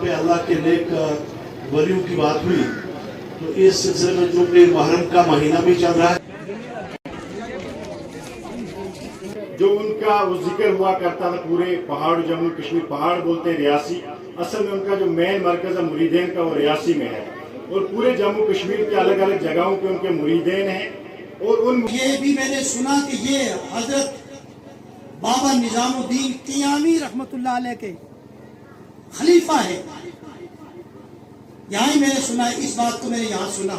पे अल्लाह के नेक वलियों की बात हुई, तो इस सिलसिले में जो कि मुहर्रम का महीना भी चल रहा है, जो उनका वो जिक्र हुआ करता था पूरे पहाड़, जम्मू कश्मीर पहाड़ बोलते हैं रियासी, असल में उनका जो मेन मरकज है मुरीदेन का वो रियासी में है, और पूरे जम्मू कश्मीर के अलग अलग जगहों पे उनके मुरीदेन हैं। और उन ये भी मैंने सुना कि ये हजरत बाबा निजामुद्दीन क़ियामी रहमतुल्लाह अलैह के खलीफा है, यहाँ ही मैंने सुना है, इस बात को मैंने यहाँ सुना।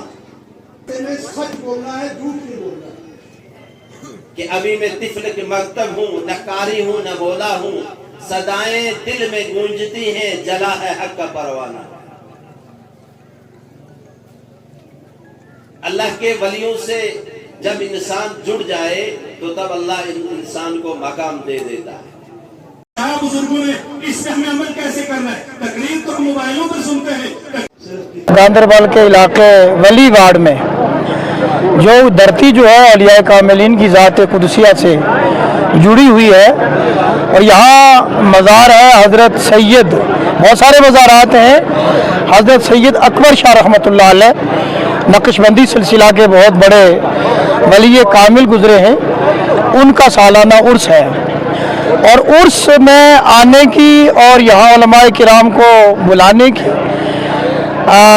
मैंने सच बोलना है, झूठ नहीं बोलना है कि अभी मैं तिफल के मकतब हूँ, न कारी हूँ न बोला हूँ, सदाएं दिल में गूंजती हैं, जला है हक का परवाना। अल्लाह के वलियों से जब इंसान जुड़ जाए तो तब अल्लाह इंसान को मकाम दे देता है। बुजुर्गों ने इस पे हमें अमल कैसे करना है, तकरीर तो हम मोबाइलों पर सुनते हैं। गांदरबल के इलाके वली वार्ड में जो धरती जो है औलिया कामिलीन की ज़ात कुदसिया से जुड़ी हुई है, और यहाँ मज़ार है हज़रत सैयद, बहुत सारे मज़ारात हैं, हज़रत सैयद अकबर शाह रहमतुल्लाह अलैह नक्शबंदी सिलसिला के बहुत बड़े वली कामिल गुजरे हैं, उनका सालाना उर्स है। और उर्स में आने की और यहाँ उलमाए किराम को बुलाने की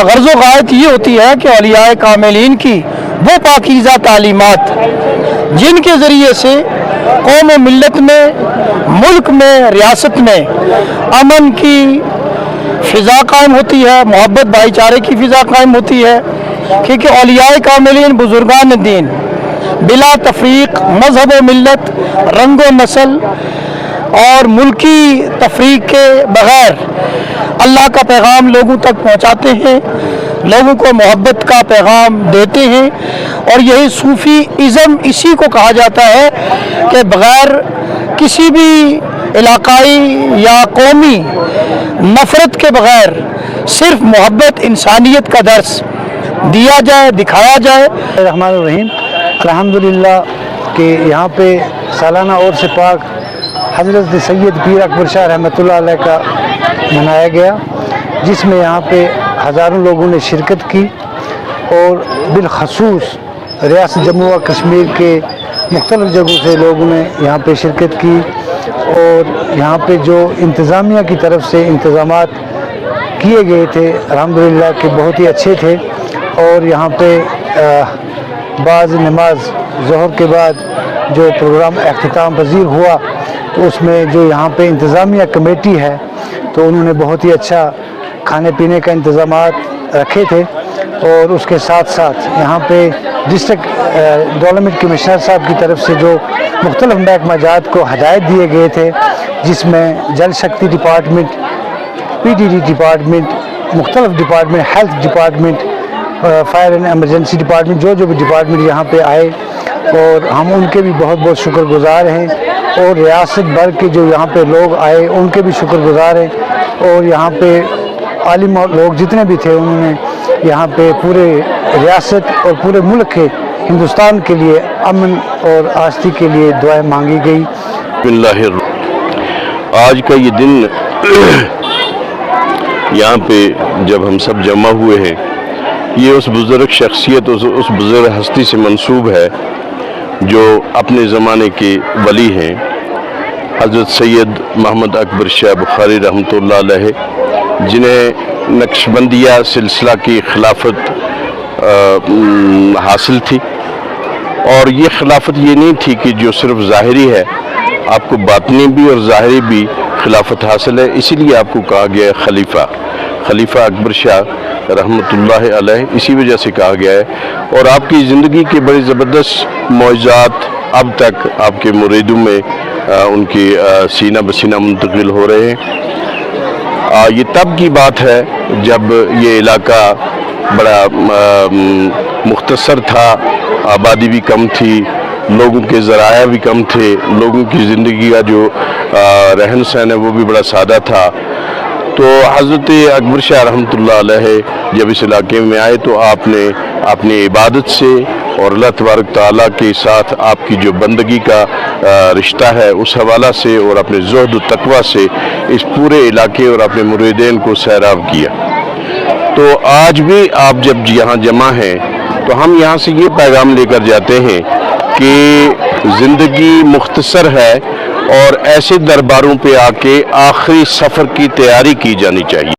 गर्ज़ो गायत ये होती है कि औलिया कामिलीन की वो पाकीज़ा तालीमात जिनके ज़रिए से कौम मिल्लत में, मुल्क में, रियासत में अमन की फ़िज़ा कायम होती है, मोहब्बत भाईचारे की फ़िज़ा कायम होती है, क्योंकि औलिया कामिलीन बुजुर्गान दीन बिला तफरीक मजहब व मिल्लत, रंग व नस्ल और मुल्की तफरीक के बग़ैर अल्लाह का पैगाम लोगों तक पहुँचाते हैं, लोगों को मोहब्बत का पैगाम देते हैं। और यही सूफ़ी इज़म इसी को कहा जाता है कि बग़ैर किसी भी इलाकाई या कौमी नफ़रत के बग़ैर सिर्फ मोहब्बत, इंसानियत का दर्स दिया जाए, दिखाया जाए। रहमान रहीम, अल्हम्दुलिल्लाह कि यहाँ पे सालाना और से पाक हज़रत सैयद पीर अकबर शाह रहमतुल्लाह अलैह का मनाया गया, जिसमें यहाँ पे हज़ारों लोगों ने शिरकत की, और बिलखसूस रियासत जम्मू व कश्मीर के मुख्तलिफ़ जगहों से लोगों ने यहाँ पे शिरकत की। और यहाँ पे जो इंतज़ामिया की तरफ से इंतज़ामात किए गए थे अल्हम्दुलिल्लाह कि बहुत ही अच्छे थे। और यहाँ पे बाज़ नमाज ज़ोहर के बाद जो प्रोग्राम अख्तिताम पज़ीर हुआ, तो उसमें जो यहाँ पे इंतज़ामिया कमेटी है, तो उन्होंने बहुत ही अच्छा खाने पीने का इंतज़ामात रखे थे। और उसके साथ साथ यहाँ पे डिस्ट्रिक्ट डेवलपमेंट कमिश्नर साहब की तरफ से जो मुख्तलिफ़ महकमा जात को हदायत दिए गए थे, जिसमें जल शक्ति डिपार्टमेंट, PDD डिपार्टमेंट, मुख्तलिफ़ department, health department, fire and emergency department, जो भी डिपार्टमेंट यहाँ पे आए, और हम उनके भी बहुत बहुत शुक्रगुज़ार हैं। और रियासत भर के जो यहाँ पे लोग आए उनके भी शुक्रगुज़ार हैं। और यहाँ पे आलिम लोग जितने भी थे, उन्होंने यहाँ पे पूरे रियासत और पूरे मुल्क के, हिंदुस्तान के लिए अमन और आस्ती के लिए दुआएं मांगी गई। आज का ये दिन यहाँ पे जब हम सब जमा हुए हैं, ये उस बुज़ुर्ग शख्सियत, उस बुज़ुर्ग हस्ती से मंसूब है जो अपने ज़माने के वली हैं, हज़रत सैयद मोहम्मद अकबर शाह बुखारी रहमतुल्लाह अलैह, जिन्हें नक्शबंदिया सिलसिला की खिलाफत हासिल थी। और ये खिलाफत ये नहीं थी कि जो सिर्फ ज़ाहिरी है, आपको बातनी भी और ज़ाहिरी भी खिलाफत हासिल है, इसीलिए आपको कहा गया है खलीफा अकबर शाह रहमतुल्लाह अलैह, इसी वजह से कहा गया है। और आपकी ज़िंदगी के बड़े ज़बरदस्त मौज़ात अब तक आपके मुरीदों में उनकी सीना बसीना मुंतकिल हो रहे हैं। ये तब की बात है जब ये इलाका बड़ा मुख्तसर था, आबादी भी कम थी, लोगों के ज़राया भी कम थे, लोगों की ज़िंदगी का जो रहन सहन है वो भी बड़ा सादा था। तो हज़रत अकबर शाह रहमतुल्लाह अलैह जब इस इलाके में आए तो आपने अपनी इबादत से اور اللہ تبارک تعالیٰ کے ساتھ آپ کی جو بندگی کا رشتہ ہے اس حوالہ سے اور اپنے زہد و تقوی سے اس پورے علاقے اور اپنے مریدین کو سیراب کیا۔ تو آج بھی آپ جب یہاں جمع ہیں تو ہم یہاں سے یہ پیغام لے کر جاتے ہیں کہ زندگی مختصر ہے اور ایسے درباروں پہ آ کے آخری سفر کی تیاری کی جانی چاہیے۔